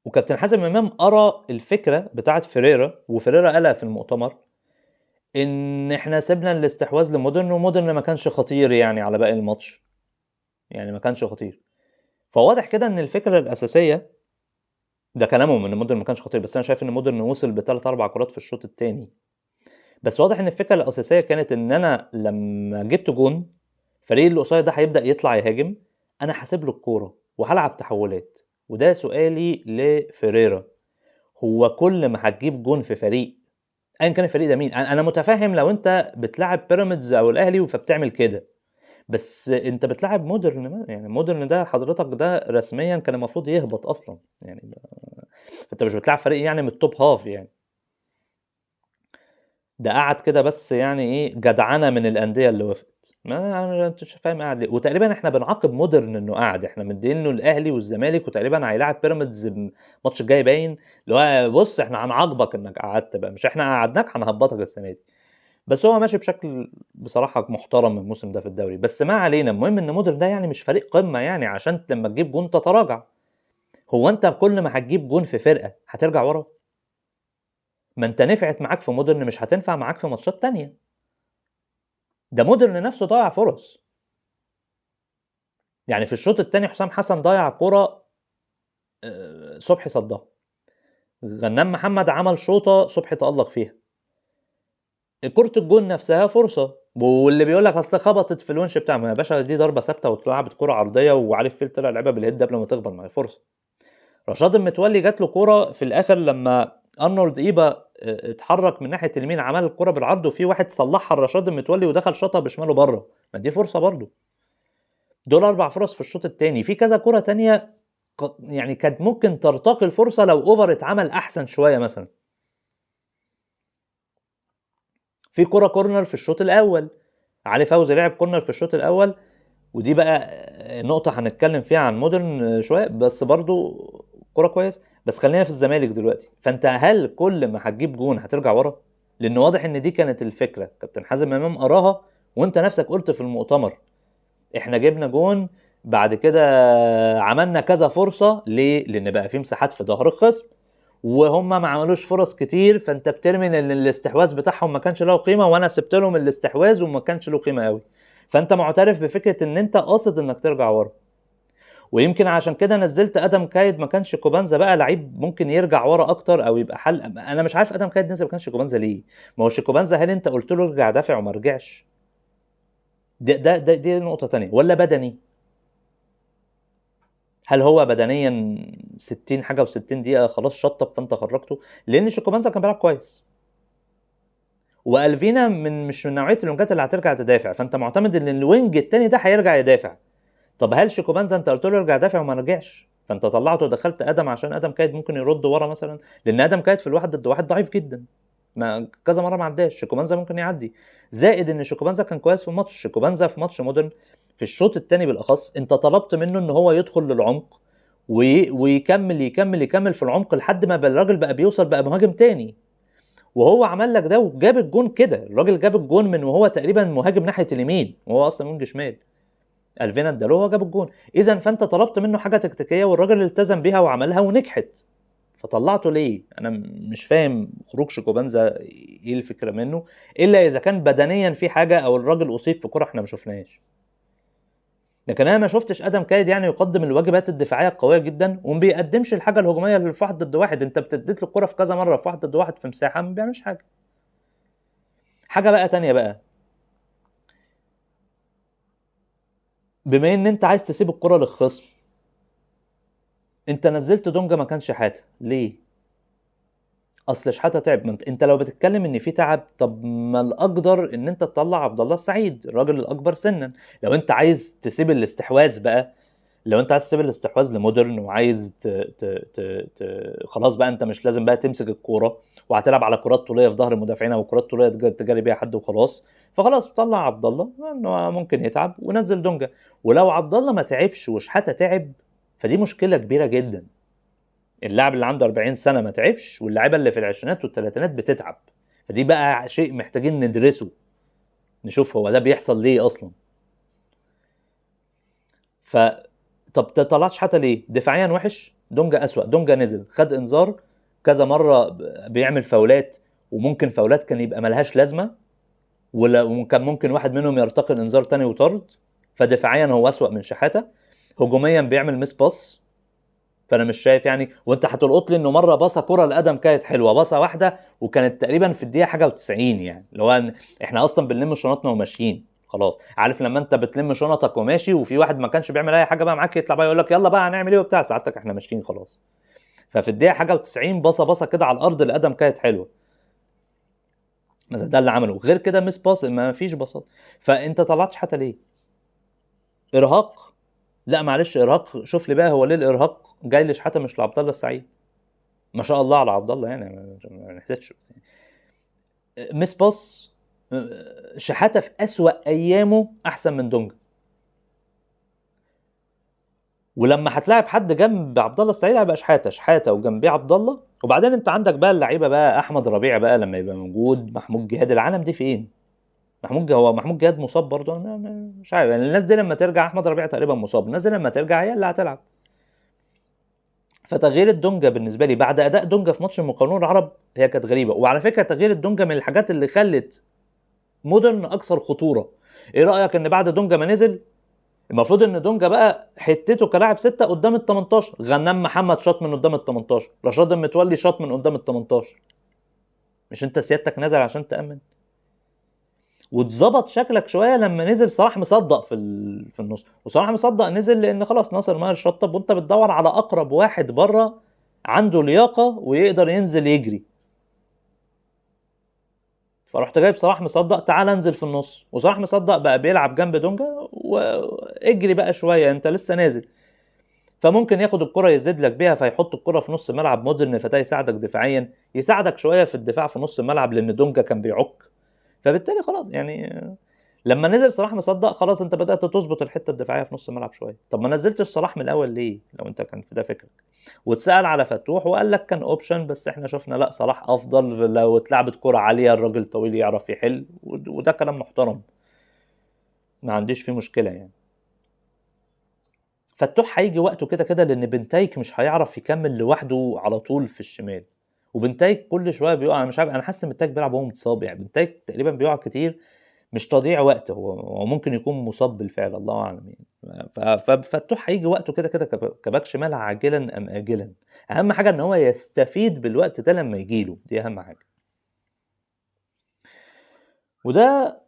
وكابتن حازم امام قرا الفكره بتاعه فيريرا، وفيريرا قالها في المؤتمر، ان احنا سيبنا الاستحواذ لمودرن، ومودرن ما كانش خطير يعني على باقي الماتش، يعني ما كانش خطير. فواضح كده ان الفكره الاساسيه، ده كلامهم ان مودرن ما كانش خطير، بس انا شايف ان مودرن وصل ب3 4 كرات في الشوط الثاني. بس واضح ان الفكره الاساسيه كانت ان انا لما جبت جون، فريق اللي قصادي ده هيبدا يطلع يهاجم، انا حاسب له الكوره وهلعب تحولات. وده سؤالي لفيريرا، هو كل ما هتجيب جون في فريق ايا كان الفريق ده مين، انا متفاهم لو انت بتلعب بيراميدز او الاهلي فبتعمل كده، بس انت بتلعب مودرن، يعني مودرن ده حضرتك ده رسميا كان المفروض يهبط اصلا، يعني انت مش بتلعب فريق يعني من التوب هاف، يعني ده قعد كده بس يعني ايه جدعنه من الانديه اللي وافقت. ما انت مش فاهم قاعد ليه. وتقريبا احنا بنعاقب مودرن انه قاعد، احنا مدينه الاهلي والزمالك، وتقريبا هيلاعب بيراميدز الماتش الجاي باين، اللي هو بص احنا هنعاقبك انك قعدت بقى، مش احنا قعدناك هنهبطك السنه دي. بس هو ماشي بشكل بصراحه محترم الموسم ده في الدوري، بس ما علينا. المهم ان مودرن ده يعني مش فريق قمه يعني عشان لما تجيب جون تتراجع. هو انت كل ما هتجيب جون في فرقه هترجع ورا؟ ما انت نفعت معاك في مودرن مش هتنفع معاك في ماتشات تانية. ده مودرن نفسه ضيع فرص، يعني في الشوط الثاني حسام حسن ضيع كرة صبحي صدها، غنام محمد عمل شوطة صبحي تألق فيها، كرة الجون نفسها فرصة، واللي بيقول لك اصل خبطت في الونش بتاع، ما يا باشا دي ضربة ثابتة واتلعبت كرة عرضية وعارف فين طلع لعبها بالهيد قبل ما تخبط، ما هي فرصة. رشاد المتولي جات له كرة في الاخر لما ارنولد ايبا اتحرك من ناحية اليمين عمل الكرة بالعرض، وفي واحد صلحها لرشاد المتولي ودخل شاطها بشماله بره، ما دي فرصة برضه. دول 4 فرص في الشوط الثاني، في كذا كرة تانية يعني كانت ممكن ترتقي الفرصة لو اوفر اتعمل احسن شوية. مثلا في كرة كورنر في الشوط الاول، علي فوزي لعب كورنر في الشوط الاول، ودي بقى نقطة هنتكلم فيها عن مودرن شوية، بس برضو كوره كويس. بس خلينا في الزمالك دلوقتي، فانت هل كل ما هتجيب جون هترجع ورا؟ لان واضح ان دي كانت الفكره، كابتن حازم امام قراها، وانت نفسك قلت في المؤتمر احنا جبنا جون بعد كده عملنا كذا فرصه. ليه؟ لان بقى في مساحات في ظهر الخصم وهم ما عملوش فرص كتير، فانت بترمي ان الاستحواذ بتاعهم ما كانش له قيمه، وانا سبت لهم الاستحواذ وما كانش له قيمه قوي. فانت معترف بفكره ان انت قاصد انك ترجع ورا. ويمكن عشان كده نزلت ادم كايد، ما كانش كوبانزا بقى لعيب ممكن يرجع ورا اكتر او يبقى حل. انا مش عارف ادم كايد نزل ما كانش كوبانزا ليه. ما هوش كوبانزا، هل انت قلت له ارجع دافع وما رجعش؟ دي نقطه تانية، ولا بدني؟ هل هو بدنيا 60 حاجه و60 دقيقه خلاص شطب فانت خرجته؟ لان شيكوبانزا كان بيلعب كويس، والفينا مش من نوعيه الوينجات اللي هترجع تدافع، فانت معتمد ان الوينج التاني ده هيرجع يدافع. طب هل شيكوبانزا انت قلت له ارجع دافع وما رجعش، فانت طلعته ودخلت ادم عشان ادم كايد ممكن يرد ورا مثلا؟ لان ادم كايد في الواحد ضد واحد ضعيف جدا، ما كذا مره ما عداش. شيكوبانزا ممكن يعدي. زائد ان شيكوبانزا كان كويس في الماتش. شيكوبانزا في ماتش مودرن في الشوط الثاني بالاخص انت طلبت منه ان هو يدخل للعمق ويكمل يكمل يكمل في العمق لحد ما الراجل بقى بيوصل بقى مهاجم تاني، وهو عمل لك ده وجاب الجون كده. الراجل جاب الجون من وهو تقريبا مهاجم ناحيه اليمين وهو اصلا وينج شمال. الفينا اداله هو جاب الجون. اذا فانت طلبت منه حاجه تكتيكيه والراجل التزم بيها وعملها ونجحت، فطلعته ليه؟ انا مش فاهم خروج شيكوبانزا ايه الفكره منه، الا اذا كان بدنيا في حاجه او الراجل اصيب في كره احنا ما شفناهاش. لكن انا ما شفتش ادم كايد يعني يقدم الواجبات الدفاعيه القويه جدا وما بيقدمش الحاجه الهجوميه اللي في واحد ضد واحد. انت بتديت له الكره في كذا مره في واحد ضد واحد في مساحه ما بيعملش حاجه. حاجه بقى تانية بقى، بما ان انت عايز تسيب الكره للخصم، انت نزلت دونجا ما كانش حاته ليه؟ اصل شحاته تعب. ما انت لو بتتكلم ان في تعب، طب ما الاقدر ان انت تطلع عبد الله السعيد الراجل الاكبر سنا. لو انت عايز تسيب الاستحواذ بقى، لو انت عايز تسيب الاستحواذ لمودرن وعايز خلاص بقى انت مش لازم بقى تمسك الكوره وهتلعب على كرات طوليه في ظهر المدافعين او كرات طوليه تجاري بيها حد وخلاص، فخلاص طلع عبد الله انه ممكن يتعب ونزل دونجا. ولو عبد الله ما تعبش وشحاته تعب فدي مشكله كبيره جدا. اللاعب اللي عنده 40 سنه ما تعبش واللاعيبه اللي في العشرينات والثلاثينات بتتعب، فدي بقى شيء محتاجين ندرسه نشوف هو ده بيحصل ليه اصلا. ف طب طلعتش حتى ليه؟ دفاعيا وحش، دونجا اسوأ. دونجا نزل خد انذار كذا مره بيعمل فاولات، وممكن فاولات كان يبقى ملهاش لازمه، وكان ممكن واحد منهم يرتقي الانذار تاني وطرد. فدفاعيا هو اسوأ من شحاته. هجوميا بيعمل ميس باس، فانا مش شايف يعني. وانت هتلقط لي انه مره باصه كره لادم كانت حلوه، باصه واحده وكانت تقريبا في الدقيقه حاجه و90 يعني، اللي هو احنا اصلا بنلم شنطنا وماشيين خلاص. عارف لما انت بتلم شنطك وماشي وفي واحد ما كانش بيعمل اي حاجه بقى معاك يطلع بقى يقول لك يلا بقى هنعمل ايه وبتاع، ساعتك احنا ماشيين خلاص. ففي الدقيقه حاجه و90 باصه كده على الارض لادم كانت حلوه، مثلا ده اللي عمله. غير كده مس باص ما فيش باصات. فانت طلعتش حتى ليه؟ ارهاق؟ لا معلش ارهاق. شوف لي بقى هو ليه الارهاق جاي لشحاته مش لعبد الله السعيد؟ ما شاء الله على عبد الله يعني، ما نحسدش بس يعني. مس باص. شحاته في اسوأ ايامه احسن من دونجا. ولما هتلاعب حد جنب عبد الله السعيد هيبقى شحاته وجنبيه عبد الله. وبعدين انت عندك بقى اللعيبه بقى، احمد ربيع بقى لما يبقى موجود، محمود جهاد، العالم دي فين؟ هو محمود جهاد مصاب برضه؟ مش عارف يعني. الناس دي لما ترجع، احمد ربيع تقريبا مصاب، الناس دي لما ترجع هي اللي هتلعب. فتغيير الدونجا بالنسبه لي بعد اداء دونجا في ماتش المقاولون العرب هي كانت غريبه. وعلى فكره تغيير الدونجا من الحاجات اللي خلت مودرن اكثر خطوره. ايه رايك ان بعد دونجا ما نزل، المفروض ان دونجا بقى حتته كلاعب 6 قدام ال 18، غنام محمد شاط من قدام ال 18، رشاد المتولي شاط من قدام ال 18، مش انت سيادتك نازل عشان تامن؟ واتظبط شكلك شويه لما نزل صلاح مصدق في النص. وصلاح مصدق نزل لان خلاص ناصر ماهر شطب وانت بتدور على اقرب واحد بره عنده لياقه ويقدر ينزل يجري، فرحت جايب صلاح مصدق تعال انزل في النص. وصلاح مصدق بقى بيلعب جنب دونجا واجري بقى شويه انت لسه نازل، فممكن ياخد الكره يزيد لك بيها فيحط الكره في نص ملعب مودرن، فده يساعدك دفاعيا، يساعدك شويه في الدفاع في نص الملعب لان دونجا كان بيعك. فبالتالي خلاص يعني لما نزل صلاح مصدق خلاص انت بدات تظبط الحته الدفاعيه في نص الملعب شويه. طب ما نزلتش صلاح من الاول ليه لو انت كان في ده فكرك؟ واتسأل على فتوح وقال لك كان اوبشن، بس احنا شفنا لا صلاح افضل، لو اتلعبت كرة عالية الراجل طويل يعرف يحل، وده كلام محترم ما عنديش فيه مشكلة يعني. فتوح هيجي وقته كده كده، لان بنتايك مش هيعرف يكمل لوحده على طول في الشمال، وبنتايك كل شويه بيقع. انا مش عارف، انا حاسس ان بنتايك بيلعب وهو متصاب، يعني بنتايك تقريبا بيقع كتير، مش تضييع وقت، هو ممكن يكون مصاب بالفعل، الله اعلم يعني. ففتوح هيجي وقته كده كده كباك شمال عاجلا ام اجلا. اهم حاجه ان هو يستفيد بالوقت ده لما يجيله، دي اهم حاجه. وده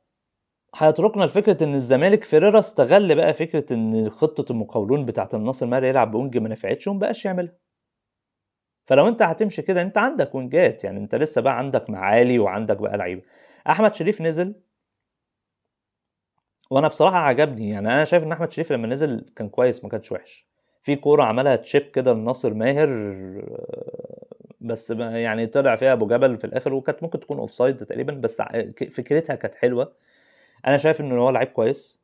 هيتركنا لفكره ان الزمالك فيريرا استغل بقى فكره ان خطه المقاولون بتاعه الناصر ماهر يلعب بونج ما نفعتش ومبقاش يعملها. فلو انت هتمشي كده، انت عندك وينجات، يعني انت لسه بقى عندك معالي وعندك بقى لعيبه. احمد شريف نزل، وانا بصراحه عجبني، يعني انا شايف ان احمد شريف لما نزل كان كويس، ما كانش وحش. في كوره عملها تشيب كده لناصر ماهر، بس يعني طلع فيها ابو جبل في الاخر، وكانت ممكن تكون اوف سايد تقريبا، بس فكرتها كانت حلوه. انا شايف انه هو لعيب كويس.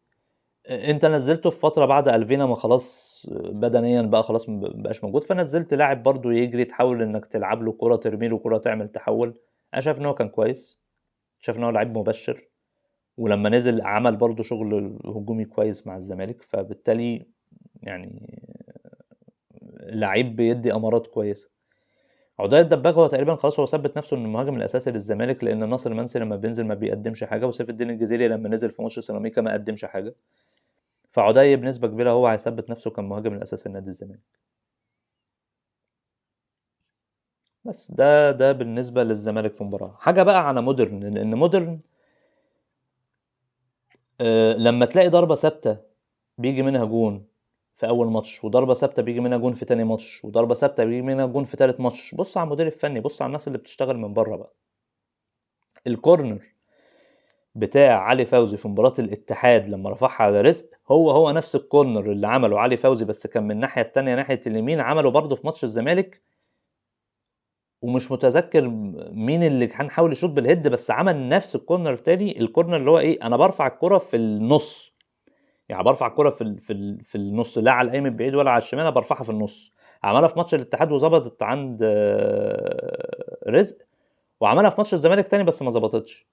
انت نزلته في فتره بعد الفينا ما خلاص بدنيا بقى خلاص ما بقاش موجود، فنزلت لاعب برضو يجري، تحاول انك تلعب له كره، ترمي له كره، تعمل تحول. انا شايف ان هو كان كويس، شايف ان هو لعيب مبشر، ولما نزل عمل برضو شغل هجومي كويس مع الزمالك، فبالتالي يعني لعيب بيدي امارات كويسه. عدي الدباغ هو تقريبا خلاص، هو ثبت نفسه انه المهاجم الاساسي للزمالك، لان ناصر منسي لما بينزل ما بيقدمش حاجه، وسيف الدين الجزيري لما نزل في ماتش سيراميكا ما قدمش حاجه. فعدي بنسبه كبيره هو هيثبت نفسه كمهاجم الاساسي لنادي الزمالك. بس ده بالنسبه للزمالك في مباراه. حاجه بقى على مودرن، لان مودرن لما تلاقي ضربه ثابته بيجي منها جون في اول ماتش، وضربه ثابته بيجي منها جون في تاني ماتش، وضربه ثابته بيجي منها جون في تالت ماتش، بص على المدير الفني، بص على الناس اللي بتشتغل من بره بقى. الكورنر بتاع علي فوزي في مباراة الاتحاد لما رفعها على رزق، هو نفس الكورنر اللي عمله علي فوزي، بس كان من الناحية التانية ناحية اليمين، عمله برضه في ماتش الزمالك. ومش متذكر مين اللي كان حاول يشوط بالهيد، بس عمل نفس الكورنر تاني، الكورنر اللي هو ايه، انا برفع الكرة في النص، يعني برفع الكرة في النص، لا على اليمين بعيد ولا على الشمال، انا برفعها في النص. عملها في ماتش الاتحاد وظبطت عند رزق، وعملها في ماتش الزمالك تاني بس ما ظبطتش.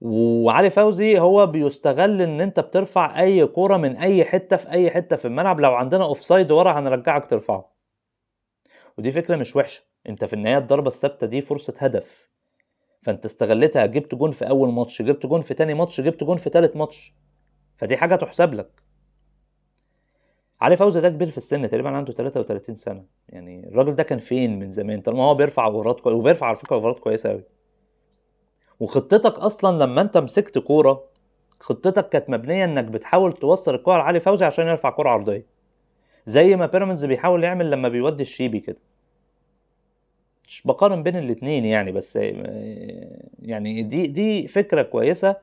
وعلي فوزي هو بيستغل ان انت بترفع اي كوره من اي حته في اي حته في الملعب، لو عندنا اوف سايد ورا هنرجعك ترفعه. ودي فكره مش وحشه، انت في النهايه الضربه الثابته دي فرصه هدف، فانت استغلتها، جبت جون في اول ماتش، جبت جون في تاني ماتش، جبت جون في تالت ماتش، فدي حاجه تحسب لك. علي فوزي ده كبير في السن، تقريبا عنده 33 سنه، يعني الراجل ده كان فين من زمان طالما هو بيرفع اوفرات وبيرفع على فكره اوفرات كويسه قوي. وخطتك اصلا لما انت مسكت كوره، خطتك كانت مبنيه انك بتحاول توصل الكوره لعلي فوزي عشان يرفع كوره عرضيه، زي ما بيراميدز بيحاول يعمل لما بيودي الشيبي كده. مش بقارن بين الاتنين يعني، بس يعني دي فكره كويسه.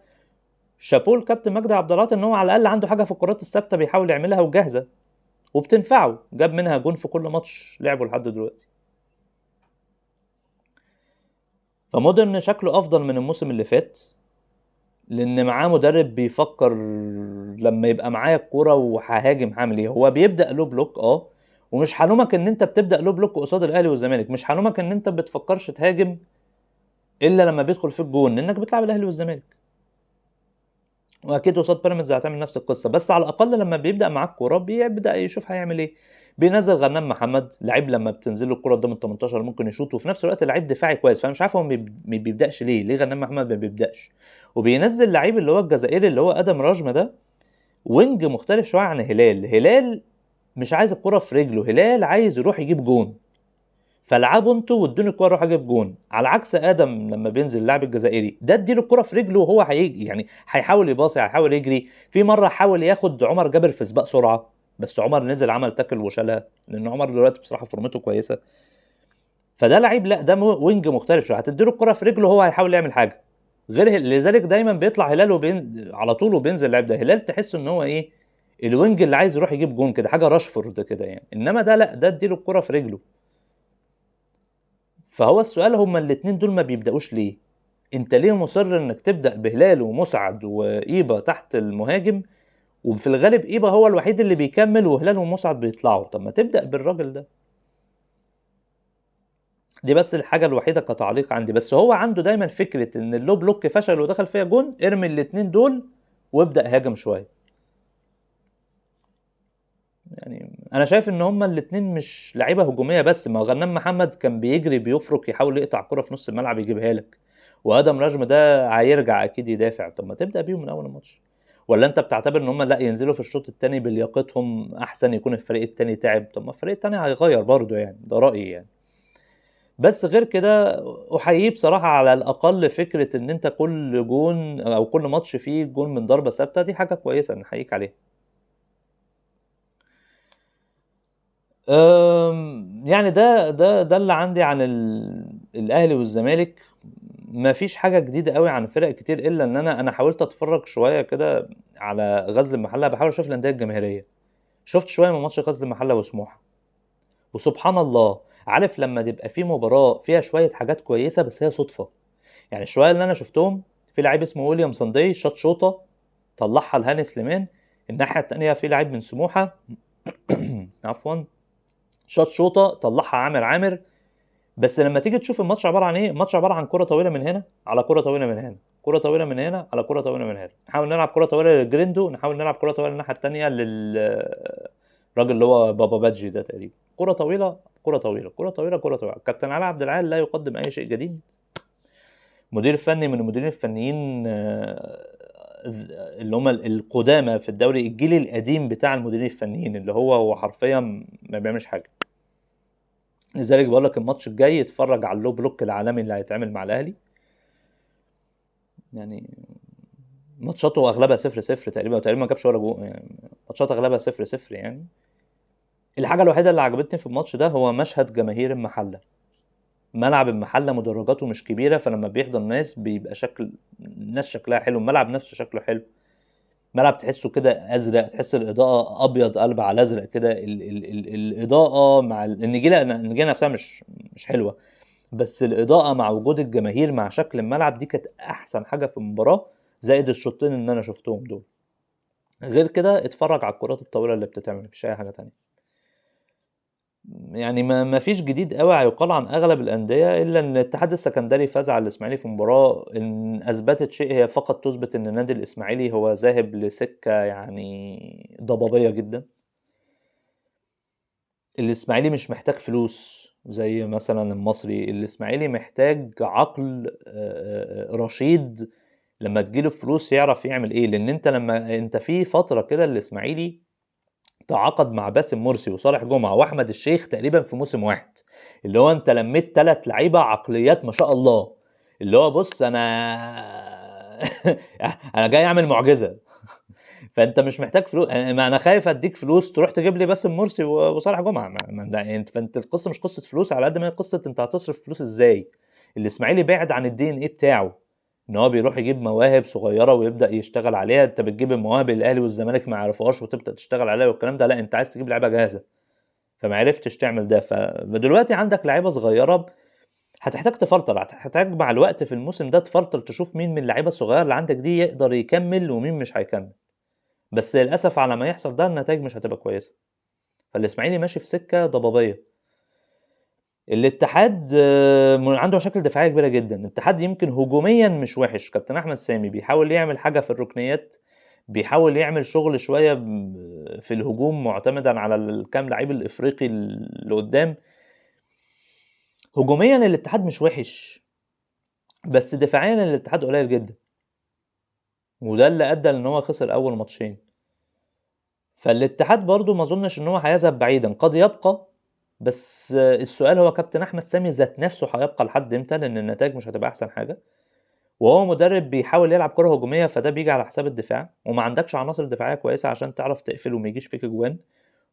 شابول كابتن مجدي عبد العاطي ان هو على الاقل عنده حاجه في الكرات الثابته بيحاول يعملها وجاهزه وبتنفعه، جاب منها جون في كل ماتش لعبه لحد دلوقتي. فمودرن شكله افضل من الموسم اللي فات، لان معاه مدرب بيفكر لما يبقى معايا الكوره وههاجم هعمل ايه. هو بيبدا لو بلوك ومش هلومك ان انت بتبدا لو بلوك قصاد الاهلي والزمالك، مش هلومك ان انت بتفكرش تهاجم الا لما بيدخل في الجون، لانك بتلعب الاهلي والزمالك. واكيد قصاد بيراميدز هتعمل نفس القصه، بس على الاقل لما بيبدا معاك كوره بيبدا يشوف هيعمل ايه. بينزل غنام محمد، لعيب لما بتنزل له الكوره قدام ال 18 ممكن يشوط، وفي نفس الوقت لعيب دفاعي كويس، فانا مش عارف هو ما بيبداش ليه غنام محمد ما بيبداش. وبينزل لعيب اللي هو الجزائري اللي هو ادم راجمه ده، وينج مختلف شويه عن هلال مش عايز الكرة في رجله، هلال عايز يروح يجيب جون، فالعبوا انتوا وادوني الكرة اروح اجيب جون. على عكس ادم لما بينزل اللاعب الجزائري ده، اديله الكرة في رجله وهو هيجي، يعني هيحاول يباصي، هيحاول يجري. في مرة حاول ياخد عمر جابر في سباق سرعة، بس عمر نزل عمل تاكل وشالها، لان عمر دلوقتي بصراحة فورمته كويسة. فده لعيب، لا ده وينج مختلف شويه، هتديله الكرة في رجله هو هيحاول يعمل حاجة غير لذلك دايما بيطلع هلال على طول وبينزل اللعيب ده. هلال تحس ان هو ايه، الوينج اللي عايز يروح يجيب جون كده، حاجه راشفورد كده يعني، انما ده لا، ده اديله الكرة في رجله. فهو السؤال، هما الاتنين دول ما بيبداوش ليه؟ انت ليه مصر انك تبدا بهلال ومسعد وايبا تحت المهاجم، وفي الغالب إيبا هو الوحيد اللي بيكمل وهلال ومسعد بيطلعوا. طب ما تبدأ بالراجل ده. دي بس الحاجة الوحيدة كتعليق عندي. بس هو عنده دايما فكرة ان اللو بلوك فشل ودخل فيها جون، ارمي الاتنين دول وابدأ هاجم شوية. يعني انا شايف ان هما الاتنين مش لعيبة هجومية بس. ما هو غنام محمد كان بيجري بيفرك يحاول يقطع كرة في نص الملعب يجيبها لك، وادم رجم ده هيرجع اكيد يدافع. طب ما تبدأ بيهم من اول الماتش. ولا انت بتعتبر ان هما لا ينزلوا في الشوط الثاني بلياقتهم احسن، يكون الفريق الثاني تعب؟ طب ما الفريق الثاني هيغير برضه يعني، ده رأيي يعني. بس غير كده احييه بصراحه على الاقل فكره ان انت كل جون او كل ماتش فيه جون من ضربه ثابته، دي حاجه كويسه نحييك عليها. يعني ده اللي عندي عن الاهلي والزمالك. ما فيش حاجه جديده قوي عن فرق كتير، الا ان انا حاولت اتفرج شويه كده على غزل المحله، بحاول اشوف الانديه الجماهيريه. شفت شويه من ماتش غزل المحله وسموحه، وسبحان الله، عارف لما تبقى في مباراه فيها شويه حاجات كويسه بس هي صدفه. يعني الشويه اللي انا شفتهم، في لعيب اسمه ويليام صندي شاط شوطه طلعها لهاني سليمان. الناحيه التانيه في لعيب من سموحه عفوا، شاط شوطه طلعها عامر عامر. بس لما تيجي تشوف الماتش عباره عن ايه، الماتش عباره عن كره طويله من هنا على كره طويله من هنا، كره طويله من هنا على كره طويله من هنا. نحاول نلعب كره طويله للجريندو، نحاول نلعب كره طويله الناحيه التانيه الراجل اللي هو بابا بادجي ده تقريبا. كره طويله كره طويله كره طويله كره طويله. كابتن علي عبد العال لا يقدم اي شيء جديد. مدير فني من المديرين الفنيين اللي هم القدامى في الدوري، الجيل القديم بتاع المديرين الفنيين، اللي هو حرفيا ما بيعملش حاجه. لذلك بقول لك الماتش الجاي اتفرج على اللو بلوك العالمي اللي هيتعمل مع الاهلي. يعني ماتشاته اغلبها 0-0 تقريبا، وتقريبا ما جابش ولا جول يعني. ماتشات اغلبها 0-0 يعني. الحاجه الوحيده اللي عجبتني في الماتش ده هو مشهد جماهير المحله. ملعب المحله مدرجاته مش كبيره، فلما بيحضر ناس بيبقى شكل الناس شكلها حلو، الملعب نفسه شكله حلو. ملعب تحسه كده ازرق، تحس الاضاءه ابيض قلب على ازرق كده. ال الاضاءه مع النجيله نفسها مش حلوه، بس الاضاءه مع وجود الجماهير مع شكل الملعب دي كانت احسن حاجه في المباراه، زائد الشوطين اللي انا شفتهم دول. غير كده اتفرج على الكرات الطويله اللي بتتعمل، مفيش اي حاجه تانية. يعني ما فيش جديد قوي هيقال عن اغلب الانديه، الا ان الاتحاد السكندري فاز على الاسماعيلي في مباراه ان اثبتت شيء هي فقط تثبت ان النادي الاسماعيلي هو ذاهب لسكه يعني ضبابيه جدا. الاسماعيلي مش محتاج فلوس زي مثلا المصري، الاسماعيلي محتاج عقل رشيد. لما تجيله فلوس يعرف يعمل ايه. لان انت لما انت في فتره كده الاسماعيلي تعاقد مع باسم مرسي وصالح جمعة واحمد الشيخ تقريبا في موسم واحد، اللي هو انت لميت 3 لعيبه عقليات ما شاء الله. اللي هو بص انا انا جاي اعمل معجزه. فانت مش محتاج فلوس. ما انا خايف اديك فلوس تروح تجيب لي باسم مرسي وصالح جمعه. فانت القصه مش قصه فلوس على قد ما هي قصه انت هتصرف فلوس ازاي. الاسماعيلي بعد عن الدي ان ايه بتاعه، ان هو بيروح يجيب مواهب صغيره ويبدا يشتغل عليها. انت بتجيب المواهب اللي الاهلي والزمالك ما يعرفوهاش وتبدا تشتغل عليها والكلام ده. لا، انت عايز تجيب لعيبه جاهزه، فما عرفتش تعمل ده. فدلوقتي عندك لعيبه صغيره هتحتاج تفلتر، هتحتاج مع الوقت في الموسم ده تفلتر تشوف مين من اللعيبه الصغيره اللي عندك دي يقدر يكمل ومين مش هيكمل. بس للاسف على ما يحصل ده النتائج مش هتبقى كويسه. فالاسماعيلي ماشي في سكه ضبابيه. الاتحاد عنده مشاكل دفاعيه كبيره جدا. الاتحاد يمكن هجوميا مش وحش، كابتن احمد سامي بيحاول يعمل حاجه في الركنيات، بيحاول يعمل شغل شويه في الهجوم معتمدا على الكام لعيب الافريقي اللي قدام. هجوميا الاتحاد مش وحش، بس دفاعيا الاتحاد قليل جدا، وده اللي ادى ان هو خسر اول ماتشين. فالاتحاد برضو ما اظنش ان هو هيذهب بعيدا، قد يبقى. بس السؤال هو كابتن احمد سامي ذات نفسه هيبقى لحد امتى، لان النتائج مش هتبقى احسن حاجه، وهو مدرب بيحاول يلعب كره هجوميه، فده بيجي على حساب الدفاع، وما عندكش عناصر دفاعيه كويسه عشان تعرف تقفل وما يجيش فيك جوان.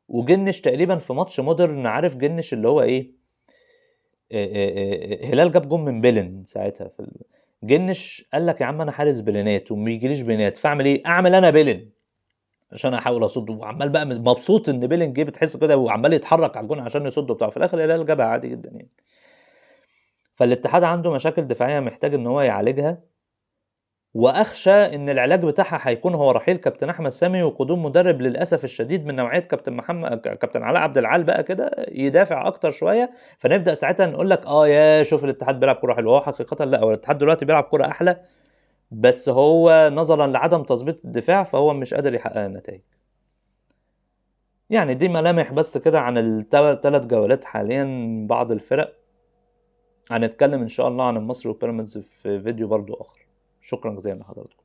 وجنش تقريبا في ماتش مودرن، عارف جنش اللي هو ايه، هلال جاب جون من بيلن ساعتها جنش قال لك يا عم انا حارس بلينات وما يجيليش بلينات، فاعمل ايه؟ اعمل انا بيلن عشان احاول اصد. وعمال بقى مبسوط ان بيلن جه، بتحس كده وعمال يتحرك على الجون عشان يصد وبتاع. في الاخر الهلال جابها عادي جدا يعني. فالاتحاد عنده مشاكل دفاعيه محتاج ان هو يعالجها. واخشى ان العلاج بتاعها هيكون هو رحيل كابتن احمد سامي وقدوم مدرب للاسف الشديد من نوعيه كابتن علاء عبد العال بقى كده يدافع اكتر شويه، فنبدا ساعتها نقول لك يا شوف الاتحاد بيلعب كوره حلوه. هو حقيقه لا، هو الاتحاد دلوقتي بيلعب كوره احلى، بس هو نظرا لعدم تظبيط الدفاع فهو مش قادر يحقق النتائج. يعني دي ملامح بس كده عن الثلاث جولات حاليا بعض الفرق. هنتكلم ان شاء الله عن المصري وبيراميدز في فيديو برضو اخر. شكرا جزيلا لحضراتكم.